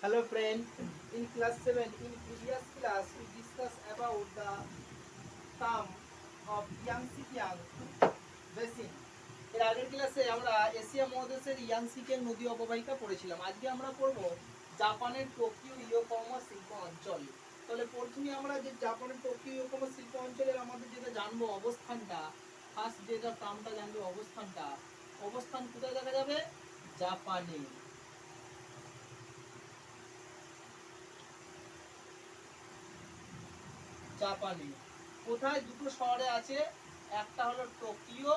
Hello friend, in class 7, in previous class we discussed about the term of Yangtze-Kiang basin. এর আগের ক্লাসে আমরা Asia মহাদেশের ইয়াংসিকের নদী অববাহিকা পড়েছিলাম। আজকে আমরা পড়ব জাপানের টোকিও ইয়োকোহামা শিল্প অঞ্চল। তাহলে প্রথমে আমরা যে জাপানের টোকিও ইয়োকোহামা শিল্প অঞ্চলের আমাদের যেটা জানবো অবস্থানটা, ফার্স্ট যেটা টার্মটা জানবো অবস্থানটা, অবস্থান কোথায় দেখা যাবে? জাপানে। জাপানে কোথায়? দুটো শহরে আছে, একটা হলো টোকিও,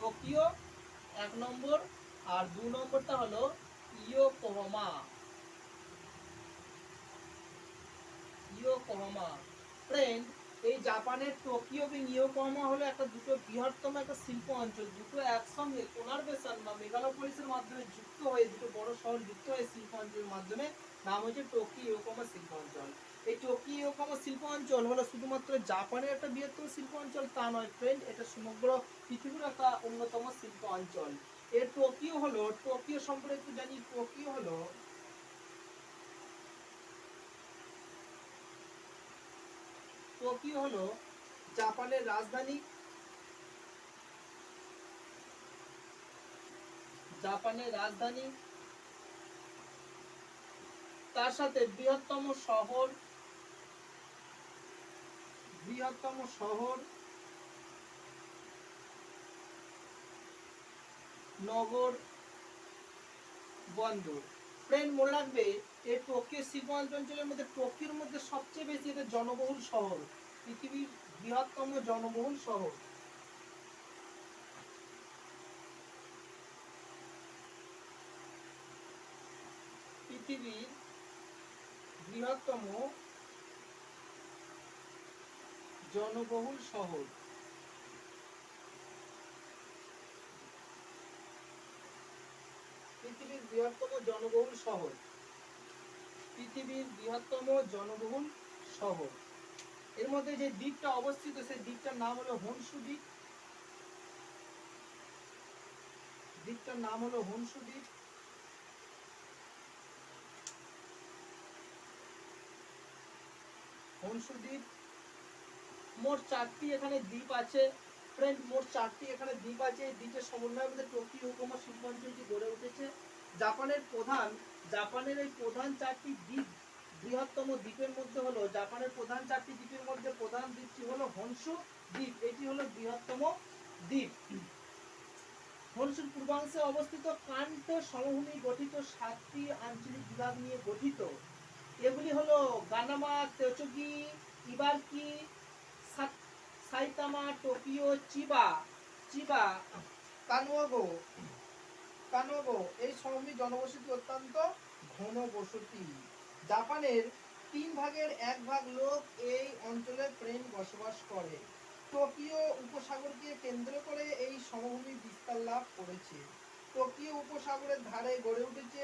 টোকিও এক নম্বর, আর দু নম্বরটা হলো ইয়োকোহামা। ইয়োকোহামা ফ্রেন্ড, এই জাপানের টোকিও এবং ইয়োকোহামা হলো একটা দুটো বৃহত্তম একটা শিল্প অঞ্চল। দুটো একসঙ্গে কোনারবেশন বা মেগালোপলিসের মাধ্যমে যুক্ত হয়ে, দুটো বড় শহর যুক্ত হয়ে শিল্প অঞ্চলের মাধ্যমে নাম হচ্ছে টোকিও ইয়োকোহামা শিল্প অঞ্চল। এই টোকিও ইয়োকোহামা শিল্প অঞ্চল হলো শুধুমাত্র জাপানের একটা বৃহত্তম শিল্প অঞ্চল তা নয় ফ্রেন্ড, এটা সমগ্র পৃথিবীর একটা অন্যতম শিল্প অঞ্চল। এর টোকিও হলো, টোকিও সম্পর্কে একটু জানি। টোকিও হলো, টোকিও হলো জাপানের রাজধানী। জাপানের রাজধানী, তার সাথে বৃহত্তম শহর, বৃহত্তম শহর, নগর, বন্দর। ফ্রেন্ড মনে রাখবে, এই টোকিও শিল্প অঞ্চলের মধ্যে টোকিওর মধ্যে সবচেয়ে বেশি এটা জনবহুল শহর, পৃথিবীর বৃহত্তম জনবহুল শহর। পৃথিবীর বৃহত্তম জনবহুল শহর। পৃথিবীর বৃহত্তম জনবহুল শহর। পৃথিবীর বৃহত্তম জনবহুল শহর। এর মধ্যে যে দ্বীপটা অবস্থিত সেই দ্বীপটার নাম হলো হনশু দ্বীপ। দ্বীপটার নাম হলো হনশু দ্বীপ। হনশু দ্বীপ। মোট 4টি এখানে দ্বীপ আছে ফ্রেন্ড, মোট 4টি এখানে দ্বীপ আছে। এই দ্বীপের সমন্বয়ে মধ্যে টোকিও ইয়োকোহামা শিল্প অঞ্চলটি গড়ে উঠেছে। জাপানের এই প্রধান 4টি দ্বীপ, বৃহত্তম দ্বীপের মধ্যে হলো, জাপানের প্রধান 4টি দ্বীপের মধ্যে প্রধান দ্বীপটি হলো হনশু দ্বীপ। এটি হলো বৃহত্তম দ্বীপ। হনশুর পূর্বাংশে অবস্থিত কান্টো সমভূমি গঠিত 7টি আঞ্চলিক বিভাগ নিয়ে গঠিত। এগুলি হলো গানামা, তেচুগি, ইবারকি, সাইতামা, টোকিও, চিবা, চিবা, কানোগো, কানোগো। এই সমভূমি জনবসতি অত্যন্ত ঘন বসতি। জাপানের 3 ভাগের 1 ভাগ লোক এই অঞ্চলে ফ্রেন্ড বসবাস করে। টোকিও উপসাগরকে কেন্দ্র করে এই সমভূমি বিস্তার লাভ করেছে। টোকিও উপসাগরের ধারে গড়ে উঠেছে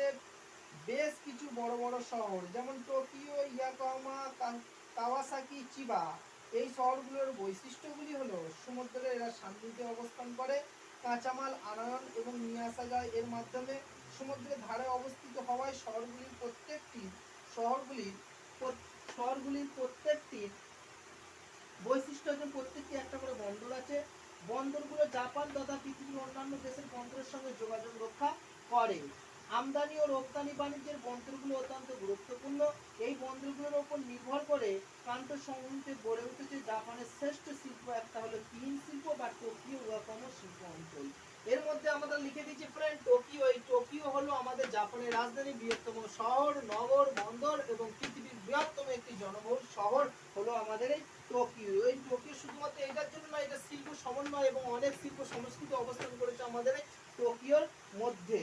বেশ কিছু বড় বড় শহর, যেমন টোকিও, ইয়াকোহামা, কাওয়াসাকি, চিবা। এই শহরগুলোর বৈশিষ্ট্যগুলি হলো, সমুদ্রে এরা সান্নিধ্যে অবস্থান করে, কাঁচামাল আনয়ন এবং নিয়ে আসা যায় এর মাধ্যমে। সমুদ্রের ধারে অবস্থিত হওয়ায় শহরগুলির প্রত্যেকটির বৈশিষ্ট্য হচ্ছে প্রত্যেকটি একটা করে বন্দর আছে। বন্দরগুলো জাপান তথা পৃথিবীর অন্যান্য দেশের বন্দরের সঙ্গে যোগাযোগ রক্ষা করে। আমদানি ও রপ্তানি বাণিজ্যের বন্দরগুলো অত্যন্ত গুরুত্বপূর্ণ। এই বন্দরগুলোর উপর নির্ভর করে কান্টো সমভূমিতে গড়ে উঠেছে জাপানের শ্রেষ্ঠ শিল্প, একটা হলো কিন শিল্প বা টোকিও ইয়োকোহামা শিল্প অঞ্চল। এর মধ্যে আমরা লিখে দিচ্ছি ফ্রেন্ড টোকিও। এই টোকিও হলো আমাদের জাপানের রাজধানী, বৃহত্তম শহর, নগর, বন্দর এবং পৃথিবীর বৃহত্তম একটি জনবহুল শহর হলো আমাদের এই টোকিও। এই টোকিও শুধুমাত্র এটার জন্য না, এটা শিল্প সমন্বয় এবং অনেক শিল্প সংস্কৃতি অবস্থান করেছে আমাদের এই টোকিওর মধ্যে।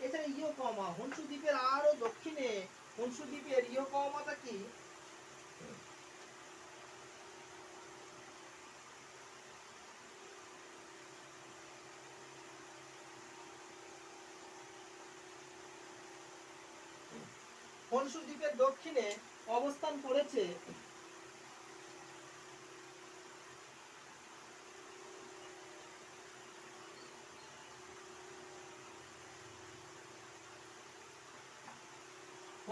এছাড়া ইয়োকোহামা, হনশু দ্বীপের আরো দক্ষিণে হনশু দ্বীপের ইয়োকোহামাটা কি? হনশু দ্বীপের দক্ষিণে অবস্থান করেছে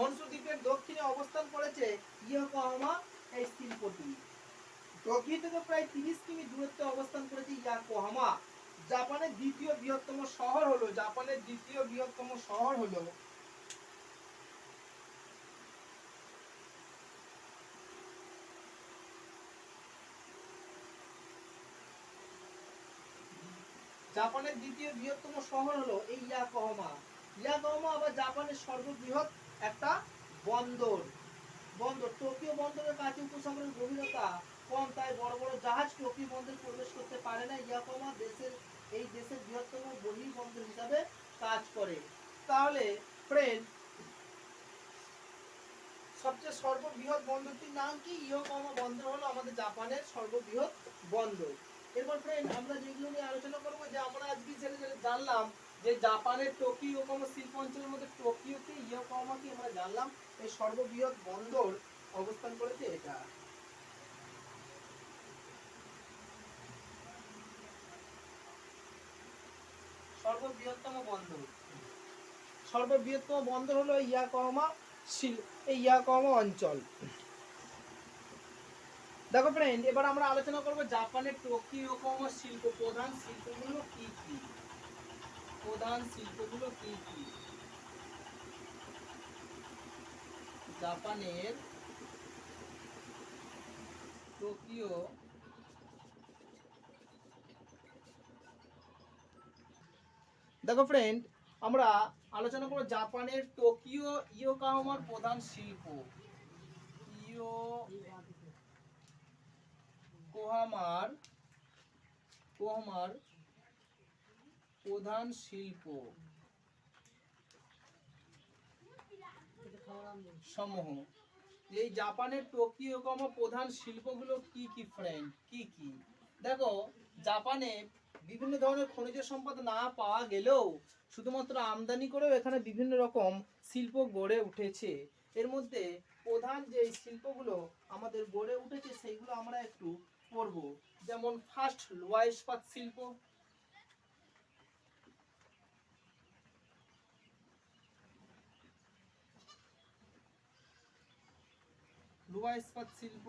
হনসু দ্বীপের দক্ষিণে অবস্থান করেছে ইয়োকোহামা এই শিল্পটি। টোকিও থেকে প্রায় 30 কিমি দূরত্বে অবস্থান করেছে ইয়োকোহামা। জাপানের দ্বিতীয় বৃহত্তম শহর হলো এই ইয়াকোহামা। ইয়াকোহামা আবার জাপানের সর্ববৃহৎ একটা বন্দর। টোকিও বন্দরের কাছে উপসাগরের গভীরতা কম, তাই বড় বড় জাহাজ টোকিও বন্দরে প্রবেশ করতে পারে না। ইয়াকোহামা দেশের বৃহত্তম বহির্বন্দর হিসাবে কাজ করে। তাহলে ফ্রেন্ড, সবচেয়ে সর্ববৃহৎ বন্দরটির নাম কি? ইয়োকোহামা বন্দর হলো আমাদের জাপানের সর্ববৃহৎ বন্দর। এরপর ফ্রেন্ড, আমরা যেগুলো নিয়ে আলোচনা করবো, যে আমরা আজকে জানলাম যে জাপানের টোকিও ইয়োকোহামা শিল্প অঞ্চলের মধ্যে টোকিওকে ইয়োকোহামাকে আমরা জানলাম এই সর্ববৃহৎ বন্দর অবস্থান করেছে এটা। সর্ববৃহত্তম বন্দর হলো ইয়াকোহামা অঞ্চল। দেখো ফ্রেন্ড, এবার আমরা আলোচনা করব জাপানের টোকিও ইয়োকোহামা প্রধান শিল্পগুলো কি কি। জাপানের টোকিও দেখো ফ্রেন্ড, আমরা আলোচনা করব জাপানের টোকিও ইয়োকোহামার প্রধান শিল্প। ইয়োকোহামার প্রধান শিল্প সমূহ। এই জাপানের টোকিও ইয়োকোহামা প্রধান শিল্পগুলো কি কি ফ্রেন্ড? কি কি? দেখো, জাপানে বিভিন্ন ধরনের খনিজ সম্পদ না পাওয়া গেলেও শুধুমাত্র আমদানি করেও এখানে বিভিন্ন রকম শিল্প গড়ে উঠেছে। এর মধ্যে প্রধান যে শিল্পগুলো আমাদের গড়ে উঠেছে সেইগুলো আমরা একটু পড়ব। যেমন ফার্স্ট, লোহা ইস্পাত শিল্প। লোহা ইস্পাত শিল্প।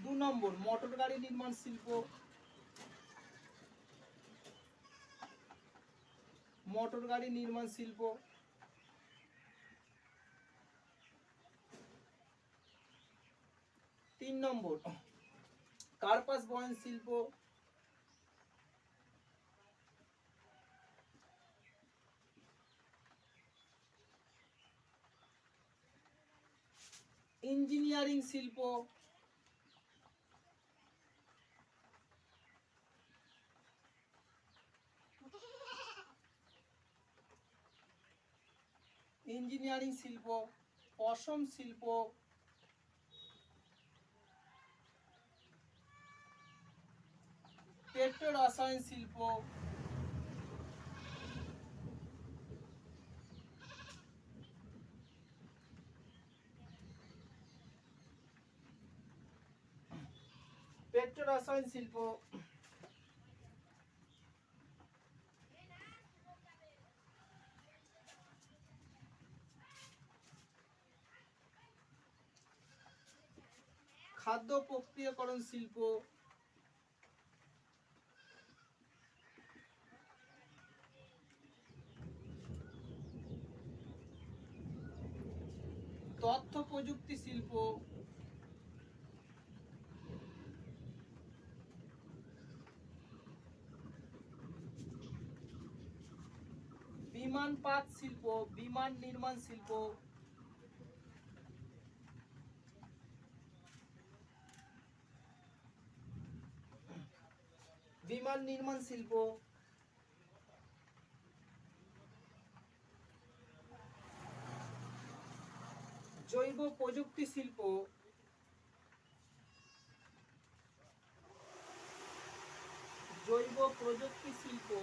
2 নম্বর, মোটর গাড়ি নির্মাণ শিল্প। 3 নম্বর, কার্পাস বয়ন শিল্প। 4 ইঞ্জিনিয়ারিং শিল্প। 5 পশম শিল্প। 6 পেট্রো রসায়ন শিল্প। 7 খাদ্য প্রক্রিয়াকরণ শিল্প। 8 তথ্য প্রযুক্তি শিল্প। 9 বিমান পাট শিল্প, বিমান নির্মাণ শিল্প। 10 জৈব প্রযুক্তি শিল্প। 11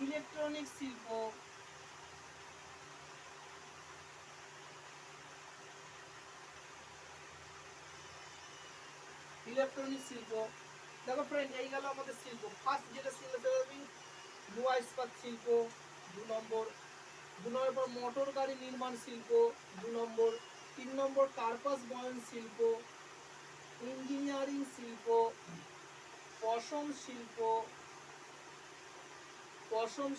ইলেকট্রনিক শিল্প। 12 ইলেকট্রনিক শিল্প। দেখো ফ্রেন্ড, এই গেল আমাদের শিল্প। ফার্স্ট যেটা ছিল লোহা ইস্পাত শিল্প, 2 নম্বর। 2 নম্বর পর মোটর গাড়ি নির্মাণ শিল্প, 2 নম্বর। 3 নম্বর কার্পাস বয়ন শিল্প, ইঞ্জিনিয়ারিং শিল্প, পশম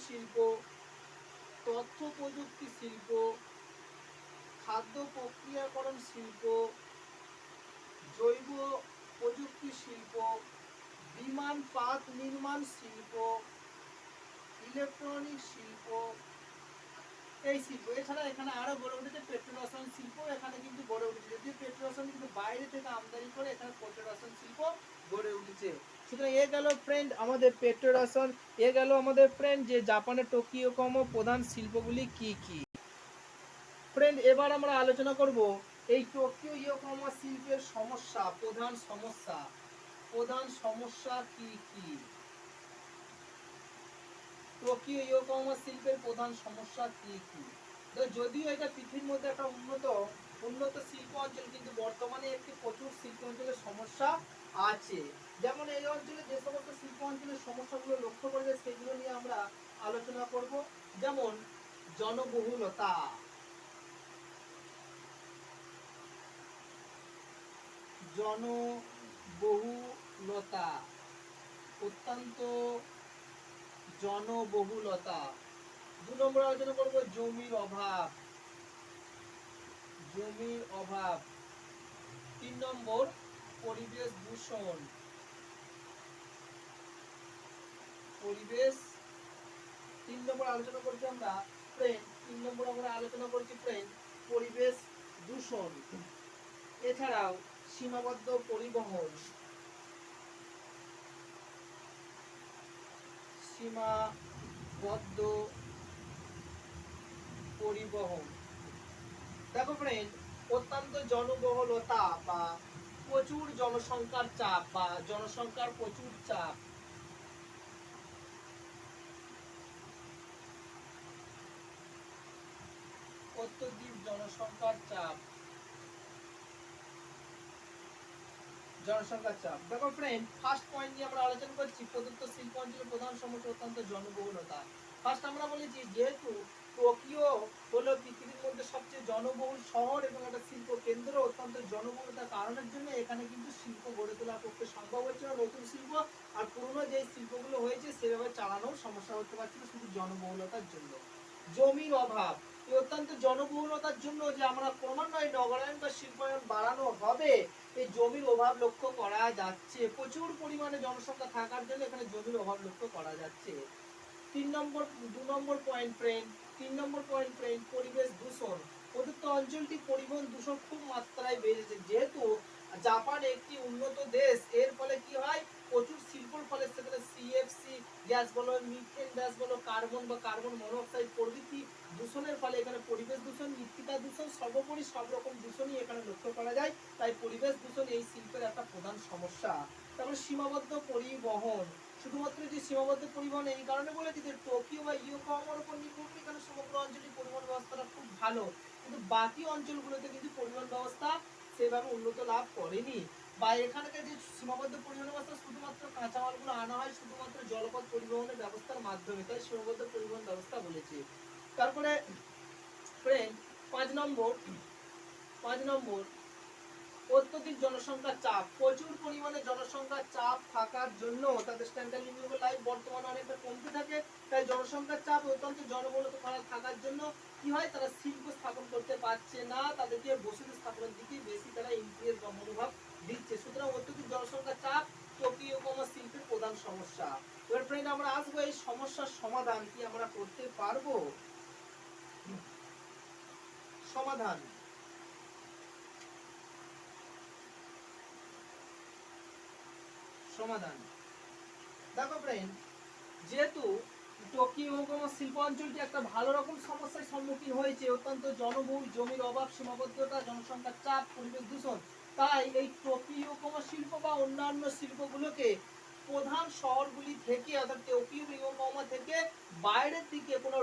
শিল্প, তথ্য প্রযুক্তি শিল্প, খাদ্য প্রক্রিয়াকরণ শিল্প, জৈব প্রযুক্তি শিল্প, বিমান পাত নির্মাণ শিল্প, ইলেকট্রনিক শিল্প, এই শিল্প। এছাড়া এখানে আরো গড়ে উঠেছে পেট্রো রসায়ন শিল্প। এখানে কিন্তু গড়ে উঠেছে, যদিও পেট্রো রসায়ন কিন্তু বাইরে থেকে আমদানি করে, এখানে পেট্রো রসায়ন শিল্প গড়ে উঠেছে। সুতরাং এ গেল ফ্রেন্ড আমাদের পেট্রো রসায়ন। এ গেল আমাদের ফ্রেন্ড যে জাপানের টোকিওকম প্রধান শিল্পগুলি কি কি। ফ্রেন্ড, এবার আমরা আলোচনা করব এই টোকিও ইয়োকোহামা শিল্পের সমস্যা, প্রধান সমস্যা কি কি। টোকিও ইয়োকোহামা শিল্পের প্রধান সমস্যা কি কি। যদিও এটা পৃথিবীর মধ্যে একটা উন্নত শিল্প অঞ্চল, কিন্তু বর্তমানে একটি প্রচুর শিল্প অঞ্চলের সমস্যা আছে। যেমন এই অঞ্চলে যে সমস্ত শিল্প অঞ্চলের সমস্যাগুলো লক্ষ্য করা যায় সেগুলো নিয়ে আমরা আলোচনা করব। যেমন জনবহুলতা, অত্যন্ত জনবহুলতা। 2 নম্বর আলোচনা করব জমির অভাব। 3 নম্বর পরিবেশ দূষণ। 3 নম্বর আলোচনা করছি আমরা ফ্রেন্ড পরিবেশ দূষণ। এছাড়াও সীমাবদ্ধ পরিবহন, দেখো ফ্রেন্ড, অত্যন্ত জনবহুলতা বা প্রচুর জনসংখ্যার চাপ বা জনসংখ্যার প্রচুর চাপ। অত্যধিক জনসংখ্যার চাপ। দেখো ফ্রেন্ড, ফার্স্ট পয়েন্ট নিয়ে আমরা আলোচনা করছি প্রদত্ত শিল্প অঞ্চলের প্রধান সমস্যা অত্যন্ত জনবহুলতা। ফার্স্ট আমরা বলেছি যেহেতু টোকিও হলো পৃথিবীর মধ্যে সবচেয়ে জনবহুল শহর এবং একটা শিল্প কেন্দ্র, অত্যন্ত জনবহুলতার কারণের জন্য এখানে কিন্তু শিল্প গড়ে তোলার পক্ষে সম্ভব হচ্ছে না, নতুন শিল্প। আর পুরনো যে শিল্পগুলো হয়েছে সেভাবে চালানোর সমস্যা হতে পারছে না, শুধু জনবহুলতার জন্য। জমির অভাব, অত্যন্ত জনবহুলতার জন্য যে আমরা ক্রমান্বয়ে নগরায়ন বা শিল্পায়ন বাড়ানো হবে, এই জমির অভাব লক্ষ্য করা যাচ্ছে। প্রচুর পরিমাণে জনসংখ্যা থাকার জন্য এখানে জমির অভাব লক্ষ্য করা যাচ্ছে। 2 নম্বর পয়েন্ট ফ্রেন্ড পরিবেশ দূষণ। প্রদত্ত অঞ্চলটি পরিবহন দূষণ খুব মাত্রায় বেড়েছে। যেহেতু জাপান একটি উন্নত দেশ, এর ফলে কি হয়, প্রচুর শিল্পের ফলে সেখানে সিএফসি গ্যাস বলো, মিথেন গ্যাস বলো, কার্বন বা কার্বন মনোক্সাইড প্রভৃতি দূষণের ফলে এখানে পরিবেশ দূষণ, মৃত্তিকা দূষণ, সর্বোপরি সব রকম দূষণই এখানে লক্ষ্য করা যায়। তাই পরিবেশ দূষণ এই শিল্পের একটা প্রধান সমস্যা। তারপরে সীমাবদ্ধ পরিবহন। শুধুমাত্র যে সীমাবদ্ধ পরিবহন এই কারণে বলেছি যে টোকিও বা ইয়োকোহামার উপর নির্ভর করে, এখানে সমগ্র অঞ্চলে পরিবহন ব্যবস্থাটা খুব ভালো, কিন্তু বাকি অঞ্চলগুলোতে কিন্তু পরিবহন ব্যবস্থা সেভাবে উন্নত লাভ করেনি। বা এখানকার যে সীমাবদ্ধ পরিবহন ব্যবস্থা, শুধুমাত্র কাঁচামালগুলো আনা হয় শুধুমাত্র জলপথ পরিবহনের ব্যবস্থার মাধ্যমে, তাই সীমাবদ্ধ পরিবহন ব্যবস্থা বলেছে। তারপরে ফ্রেন্ড 5 নম্বর অত্যধিক জনসংখ্যার চাপ। প্রচুর পরিমাণে জনসংখ্যার চাপ থাকার জন্য তাদের স্ট্যান্ডার্ড লিভিং লাইফ বর্তমানে অনেকটা কমতে থাকে। তাই জনসংখ্যার চাপ অত্যন্ত জনবহুলতা থাকার জন্য কি হয়, তারা শিল্প স্থাপন করতে পারছে না, তাদেরকে বসতি স্থাপনের দিকে বেশি তারা ইন্টারেস্ট বা মনোভাব দিচ্ছে। সুতরাং অত্যধিক জনসংখ্যার চাপ টোকিওকোমা শিল্পের প্রধান সমস্যা। এবার ফ্রেন্ড আমরা আসবো এই সমস্যার সমাধান কি আমরা করতে পারবো। সমাধান, দেখো ফ্রেন্ড, যেহেতু টোকিওকোমা শিল্প অঞ্চলটি একটা ভালো রকম সমস্যার সম্মুখীন হয়েছে, অত্যন্ত জনবহুল, জমির অভাব, সীমাবদ্ধতা, জনসংখ্যার চাপ, পরিবেশ দূষণ, তাই এই টোকিওকোমা শিল্প বা অন্যান্য শিল্পগুলোকে প্রধান শহরগুলি থেকে অর্থাৎ টোকিওকোমা থেকে বাইরের দিকে কোনো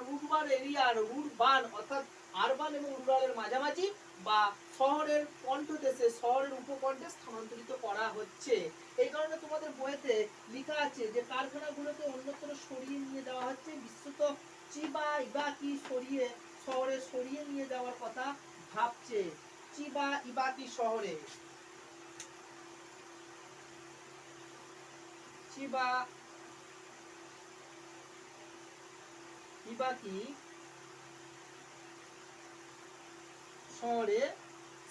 রুরবান অর্থাৎ আরবান এবং রুরালের মাঝামাঝি বা শহরের কণ্ঠদেশে, শহরের উপকণ্ঠে স্থানান্তরিত করা হচ্ছে। এই কারণে তোমাদের বইতে লেখা আছে যে কারখানাগুলোকে অন্যত্র সরিয়ে নিয়ে যাওয়া হচ্ছে, বিশেষত চিবা ইবাকি সরিয়ে শহরে সরিয়ে নিয়ে যাওয়ার কথা ভাবছে। চিবা ইবাকি শহরে, চিবা ইবাকি শহরে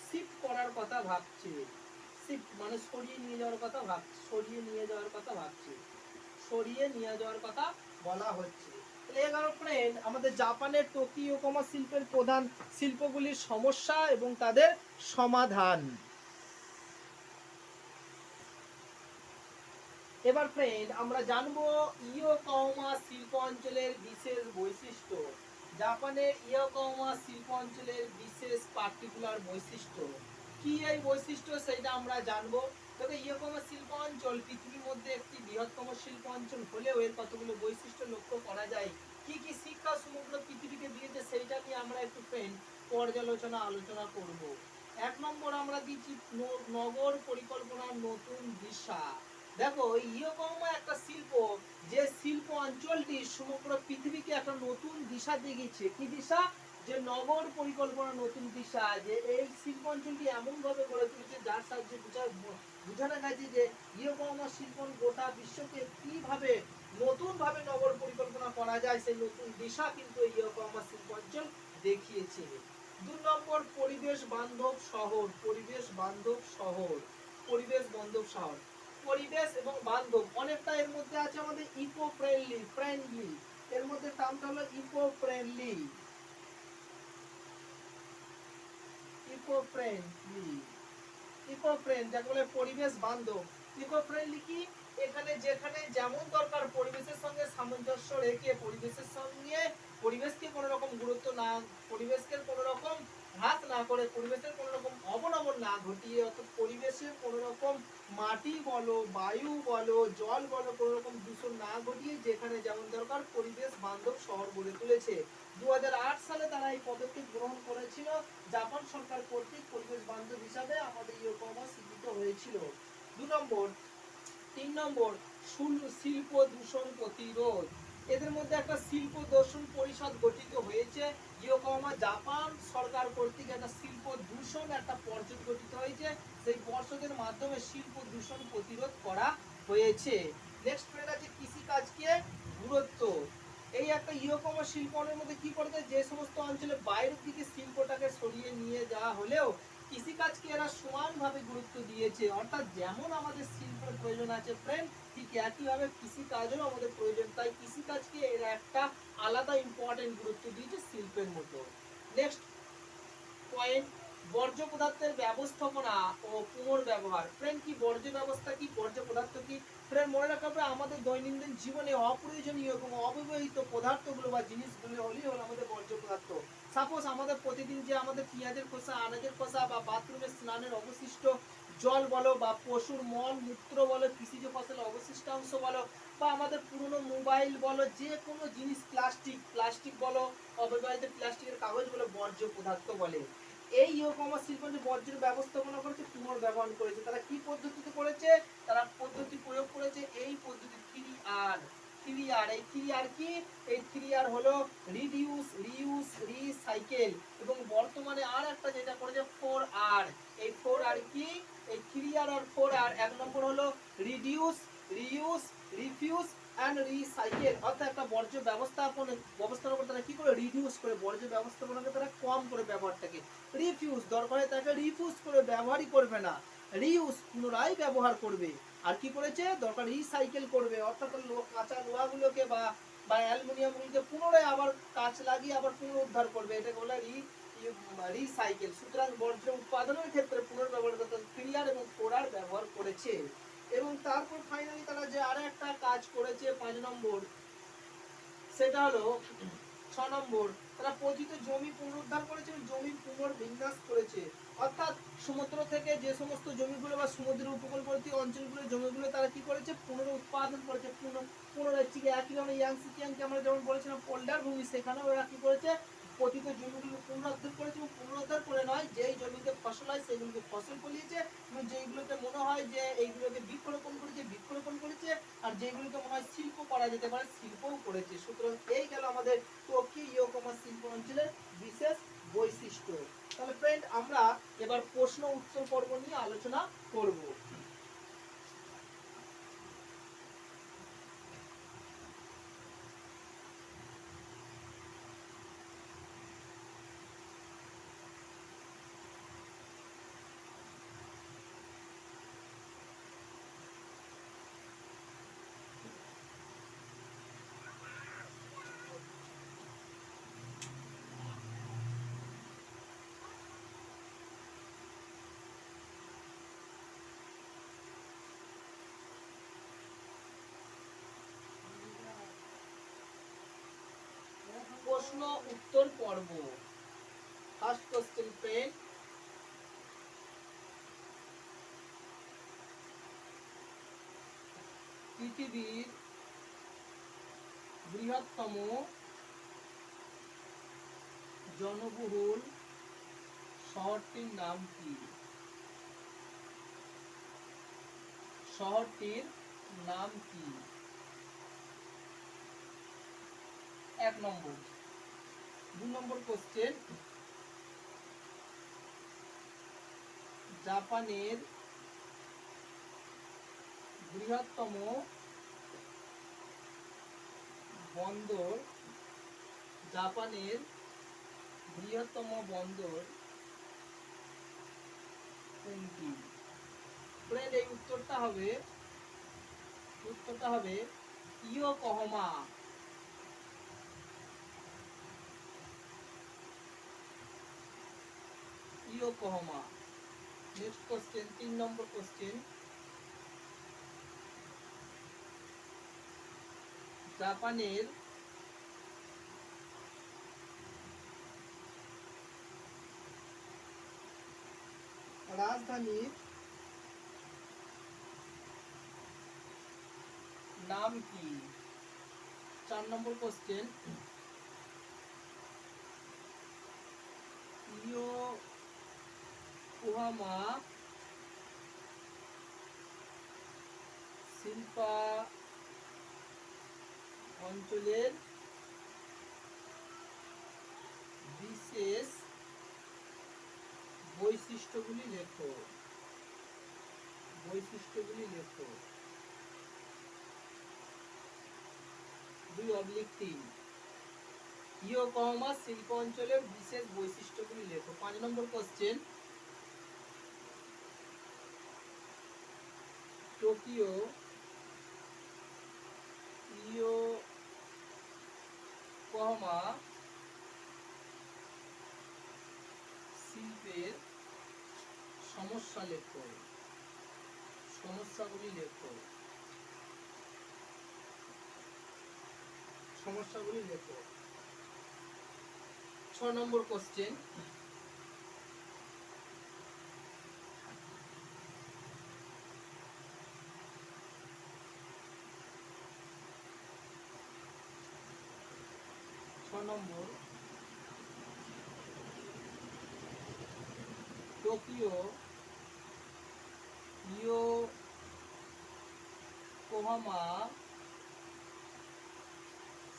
শিফট করার কথা ভাবছে। শিফট মানে সরিয়ে নিয়ে যাওয়ার কথা ভাবছে, সরিয়ে নিয়ে যাওয়ার কথা ভাবছে, সরিয়ে নিয়ে যাওয়ার কথা বলা হচ্ছে। এগারো ফ্রেন্ড, আমাদের জাপানের টোকিওকোমা শিল্পের প্রধান শিল্পগুলির সমস্যা এবং তাদের সমাধান। এবার ফ্রেন্ড আমরা জানবো ইয়োকোহামা শিল্প অঞ্চলের বিশেষ বৈশিষ্ট্য। জাপানের ইয়োকোহামা শিল্প অঞ্চলের বিশেষ পার্টিকুলার বৈশিষ্ট্য কি, এই বৈশিষ্ট্য সেটা আমরা জানবো। তবে ইয়োকোহামা শিল্প অঞ্চল পৃথিবীর মধ্যে একটি বৃহত্তম শিল্প অঞ্চল হলেও এর কতগুলো বৈশিষ্ট্য লক্ষ্য করা যায়। কি কি শিক্ষা সমগ্র পৃথিবীকে দিয়েছে সেইটা নিয়ে আমরা একটু ফ্রেন্ড পর্যালোচনা আলোচনা করব। এক নম্বর আমরা দিচ্ছি নগর পরিকল্পনার নতুন দিশা। দেখো ইয়োকোহামা একটা শিল্প, যে শিল্প অঞ্চলটি সমগ্র পৃথিবীকে একটা নতুন দিশা দেখিয়েছে। কি দিশা? যে নগর পরিকল্পনা নতুন দিশা। যে এই শিল্প অঞ্চলটি এমন ভাবে গড়ে তুলেছে যার সাহায্যে বোঝানো গেছে যে ইয়োকোহামা শিল্প গোটা বিশ্বকে কিভাবে নতুন ভাবে নগর পরিকল্পনা করা যায়, সেই নতুন দিশা কিন্তু ইয়োকোহামা শিল্প অঞ্চল দেখিয়েছে। 2 নম্বর পরিবেশ বান্ধব শহর। পরিবেশ বান্ধব শহর, পরিবেশ বান্ধব শহর, পরিবেশ এবং বান্ধব অনেকটা এর মধ্যে আছে আমাদের ইকো ফ্রেন্ডলি। ফ্রেন্ডলি এর মধ্যে টার্মটা হলো eco friendly. Eco friendly, eco friend যাকে বলে পরিবেশ বান্ধব। ইকো ফ্রেন্ডলি কি? এখানে যেখানে যেমন দরকার পরিবেশের সঙ্গে সামঞ্জস্য রেখে, পরিবেশের সঙ্গে পরিবেশকে কোনো রকম গুরুত্ব না, পরিবেশকে কোনো রকম ঘাত না করে, পরিবেশের কোনো রকম অবনমন না ঘটিয়ে, অর্থাৎ পরিবেশের কোনো রকম মাটি বলো, বায়ু বলো, জল বলো, কোনো রকম দূষণ না ঘটিয়ে যেখানে যেমন দরকার পরিবেশ বান্ধব শহর গড়ে তুলেছে। 2008 সালে তারা এই পদক্ষেপ গ্রহণ করেছিল। জাপান সরকার কর্তৃক পরিবেশ বান্ধব হিসাবে আমাদের ইয়োকোহামা স্বীকৃত হয়েছিল। 2 নম্বর। 3 নম্বর শিল্প দূষণ প্রতিরোধ। এদের মধ্যে একটা শিল্প দূষণ পরিষদ গঠিত হয়েছে। ইয়োকোহামা জাপান সরকার কর্তৃক একটা শিল্প দূষণ একটা পর্ষদ গঠিত হয়েছে। সেই পর্ষদের মাধ্যমে শিল্প দূষণ প্রতিরোধ করা হয়েছে। নেক্সট ফ্রেন্ড আছে কৃষিকাজকে গুরুত্ব। এই একটা ইয়োকোহামা শিল্পের মধ্যে কি করেছে, যে সমস্ত অঞ্চলে বাইরের দিকে শিল্পটাকে সরিয়ে নিয়ে যাওয়া হলেও কৃষিকাজকে এরা সমানভাবে গুরুত্ব দিয়েছে। অর্থাৎ যেমন আমাদের শিল্পের প্রয়োজন আছে ফ্রেন্ড, ঠিক একইভাবে কৃষিকাজেরও আমাদের প্রয়োজন। তাই কৃষিকাজকে এরা একটা আলাদা ইম্পর্টেন্ট গুরুত্ব দিয়েছে শিল্পের মতো। নেক্সট পয়েন্ট, বর্জ্য পদার্থের ব্যবস্থাপনা ও পুনর্ব্যবহার। ফ্রেন্ড কি বর্জ্য ব্যবস্থা কি, বর্জ্য পদার্থ কি? ফ্রেন্ড মনে রাখতে হবে আমাদের দৈনন্দিন জীবনে অপ্রয়োজনীয় এবং অব্যবহৃত পদার্থগুলো বা জিনিসগুলো হলো আমাদের বর্জ্য পদার্থ। সাপোজ আমাদের প্রতিদিন যে আমাদের পেঁয়াজের খোসা, আনাজের খোসা বা বাথরুমের স্নানের অবশিষ্ট জল বলো, বা পশুর মল মূত্র বলো, কৃষিজ ফসলের অবশিষ্টাংশ বলো, বা আমাদের পুরনো মোবাইল বলো, যে কোনো জিনিস, প্লাস্টিক বলো, অব্যবহৃত প্লাস্টিকের কাগজ বলো, বর্জ্য পদার্থ বলে। এই ইয়োকোহামা শিল্প যে বর্জ্যের ব্যবস্থাপনা করেছে, পুনর্ব্যবহার করেছে। তারা কি পদ্ধতিতে করেছে? তারা পদ্ধতি প্রয়োগ করেছে এই পদ্ধতি 3R। 3R, এই 3R কি? এই 3R হলো রিডিউস, রিউজ, রিসাইকেল। এবং বর্তমানে আর একটা যেটা করেছে 4R। এই 4R কি? এই 3R আর 4R। এক নম্বর হলো reduce, reuse, refuse and recycle. অর্থাৎ একটা বর্জ্য ব্যবস্থাপনা তারা কি করে, রিডিউস করে, বর্জ্য ব্যবস্থাপনাকে তারা কম করে ব্যবহারটাকে। রিফিউজ দরকার হয় তাকে রিফিউজ করে ব্যবহারই করবে না, রিউজ পুনরায় ব্যবহার করবে। আর কি করেছে, দরকার রিসাইকেল করবে, অর্থাৎ কাঁচা লোহাগুলোকে বা অ্যালুমিনিয়ামগুলোকে পুনরায় আবার কাঁচ লাগিয়ে আবার পুনরুদ্ধার করবে। এটাকে বলে রিসাইকেল। সুতরাং বর্জ্য উৎপাদনের ক্ষেত্রে পুনর্ব্যবহার 3R এবং 4R ব্যবহার করেছে। এবং তারপর ফাইনালি তারা যে আরো একটা কাজ করেছে 5 নম্বর, সেটা হলো 6 নম্বর, তারা পতিত জমি পুনরুদ্ধার করেছে, জমি পুনর্বিন্যাস করেছে। অর্থাৎ সমুদ্র থেকে যে সমস্ত জমিগুলো বা সমুদ্রের উপকূলবর্তী অঞ্চলগুলো জমিগুলো তারা কি করেছে, পুনরুৎপাদন করেছে। পুনরায় একইভাবে ইয়াংসি কিয়াংকে আমরা যেমন বলেছিলাম পোল্ডার ভূমি, সেখানেও এরা কি করেছে, পতিত জমিগুলো পুনরুদ্ধার করেছে, এবং পুনরুদ্ধার করে নয়, যেই জমিতে ফসল হয় সেগুলোকে ফসল ফলিয়েছে, এবং যেইগুলোতে মনে হয় যে এইগুলোকে বৃক্ষরোপণ করেছে বৃক্ষরোপণ করেছে, আর যেগুলোকে মনে হয় শিল্প করা যেতে পারে শিল্পও করেছে। সুতরাং এই গেল আমাদের টোকিও ইয়োকোহামা শিল্প অঞ্চলের বিশেষ বৈশিষ্ট্য। তাহলে ফ্রেন্ড, আমরা এবার প্রশ্ন উত্তর পর্ব নিয়ে আলোচনা করব। প্রশ্ন উত্তর পর্ব। ফার্স্ট কোশ্চেন ফ্রেন্ড, পৃথিবীর বৃহত্তম জনবহুল শহরটির নাম কি? শহরটির নাম কি? 1 নম্বর। 2 নম্বর কোশ্চেন, জাপানের বৃহত্তম বন্দর, জাপানের বৃহত্তম বন্দর কোনটি? ফ্রেন্ড, এই উত্তরটা হবে ইয়োকোহামা। ইয়োকোহামা। নেক্সট কোশ্চেন, 3 নম্বর কোশ্চেন, জাপানের রাজধানীর নাম কি? 4 নম্বর কোশ্চেন, ইয়োকোহামা শিল্পা অঞ্চলের বিশেষ বৈশিষ্ট্যগুলি লেখো। বৈশিষ্ট্যগুলি লেখো। 2/3। ইয়োকোহামা শিল্প অঞ্চলের বিশেষ বৈশিষ্ট্যগুলি লেখো। 5 নম্বর কোশ্চেন, টোকিও ইয়োকোহামা শিল্পের সমস্যা লেখো। সমস্যাগুলি লেখো। সমস্যাগুলি লেখো। 6 নম্বর কোশ্চেন, টোকিও ইয়োকোহামা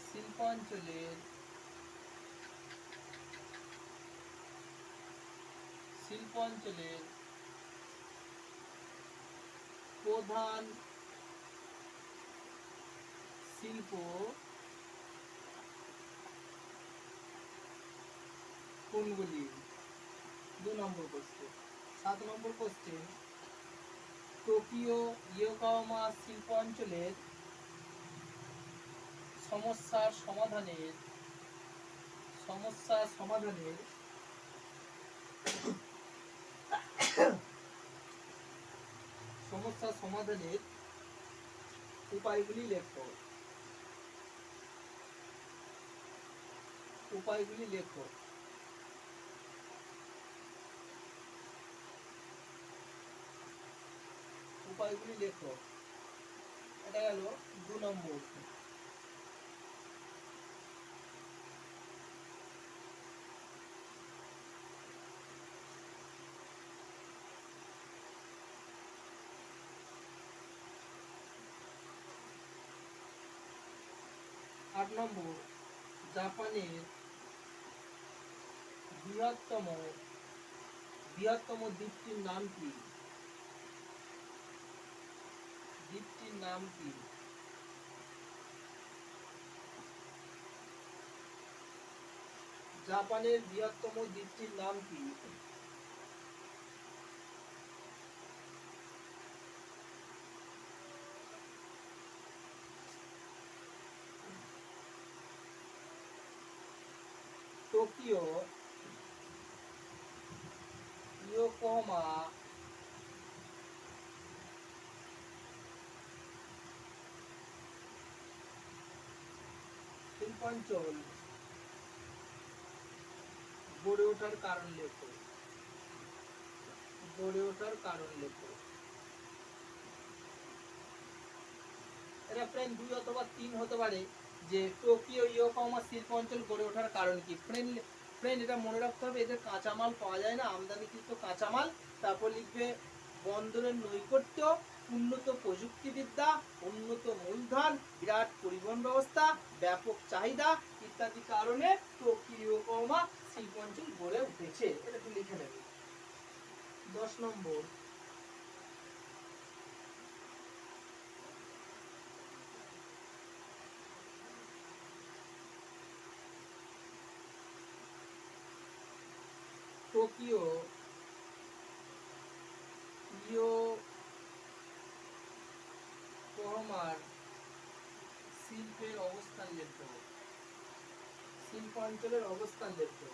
শিল্পাঞ্চলের প্রধান শিল্প কোনগুলি? 2 নম্বর কোশ্চেন। 7 নম্বর কোশ্চেন, টোকিও ইয়োকোহামা শিল্প অঞ্চলের সমস্যা সমাধানের উপায়গুলি লেখো। উপায়গুলি লেখো। উপায়গুলি লেখো। এটা গেল 2 নম্বর। 8 নম্বর, জাপানের বৃহত্তম দ্বীপটির নাম কি? দ্বীপটির নাম কি? জাপানের বৃহত্তম দ্বীপটির নাম কি? টোকিও, ইয়োকোহামা, শিল্পাঞ্চল গড়ে ওঠার কারণ লেখো। গড়ে ওঠার কারণ লেখো। এটা ফ্রেন্ড 2 অথবা 3 হতে পারে যে টোকিও ইয়োকোহামা শিল্প অঞ্চল গড়ে ওঠার কারণ কি। ফ্রেন্ড এটা মনে রাখতে হবে, এদের কাঁচামাল পাওয়া যায় না, আমদানিকৃত কাঁচামাল। তারপর লিখবে বন্দরের নৈকট্য, উন্নত প্রযুক্তিবিদ্যা, উন্নত মূলধন, বিরাট পরিবহন ব্যবস্থা, ব্যাপক চাহিদা ইত্যাদি কারণে টোকিও ইয়োকোহামা শিল্প অঞ্চল গড়ে উঠেছে। এটা একটু লিখে নেবে। 10 নম্বর, টোকিও ইয়োকোহামার শিল্পের অবস্থান লেখো। শিল্পাঞ্চলের অবস্থান লেখো।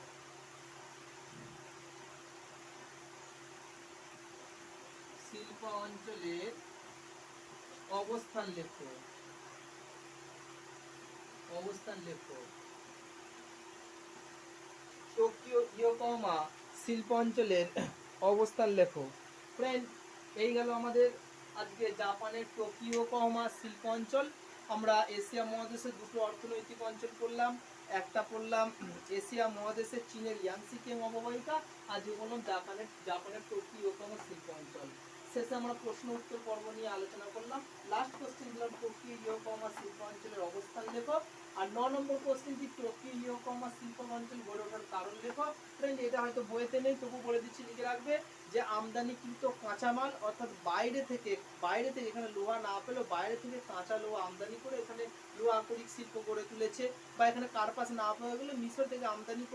শিল্প অঞ্চলের অবস্থান লেখো। অবস্থান লেখো। টোকিও ইয়োকোহামা শিল্প অঞ্চলের অবস্থান লেখো। ফ্রেন্ড, এই গেল আমাদের আজকে জাপানের টোকিও ইয়োকোহামা শিল্প অঞ্চল। আমরা এশিয়া মহাদেশের দুটো অর্থনৈতিক অঞ্চল পড়লাম। একটা পড়লাম এশিয়া মহাদেশের চীনের ইয়াংসি কিং অববাহিকা, আজকে বললাম জাপানের টোকিও ইয়োকোহামা শিল্প অঞ্চল। শেষে আমরা প্রশ্ন উত্তর পর্ব নিয়ে আলোচনা করলাম। লাস্ট কোশ্চেন দিলাম টোকিও ইয়োকোহামা শিল্প অঞ্চলের অবস্থান লেখো। আর 9 নম্বর কোশ্চেনটি টোকিও ইয়োকোহামা শিল্প অঞ্চল গড়ে ওঠার কারণ লেখো। ফ্রেন্ড, এটা হয়তো বইতে নেই, তবু বলে দিচ্ছি, লিখে রাখবে যে আমদানিকৃত কাঁচামাল অর্থাৎ বাইরে থেকে এখানে লোহা না পেলেও বাইরে থেকে কাঁচা লোহা আমদানি করে এখানে লোহা আকরিক শিল্প গড়ে তুলেছে। বা এখানে কার্পাস না পাওয়া গেলে মিশর থেকে আমদানি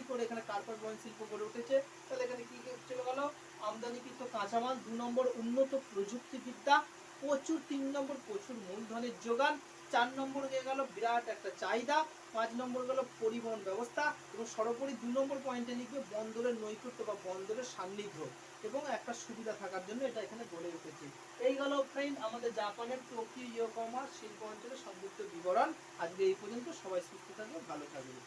করে এখানে কার্পাস বয়ন শিল্প গড়ে উঠেছে। তাহলে এখানে কি চলে গেল? আমদানিকৃত কাঁচামাল। 2 নম্বর, উন্নত প্রযুক্তিবিদ্যা প্রচুর। 3 নম্বর, প্রচুর মূলধনের যোগান। 4 নম্বর হয়ে গেল বিরাট একটা চাহিদা। 5 নম্বর গেল পরিবহন ব্যবস্থা। এবং সর্বোপরি 2 নম্বর পয়েন্টে লিখবে বন্দরের নৈকট্য বা বন্দরের সান্নিধ্য এবং একটা সুবিধা থাকার জন্য এটা এখানে গড়ে উঠেছে। এই গেল ফ্রেন্ড আমাদের জাপানের টোকিও ইয়োকোহামা শিল্প অঞ্চলের সংক্ষিপ্ত বিবরণ। আজকে এই পর্যন্ত। সবাই সুস্থ থাকবে, ভালো থাকবে।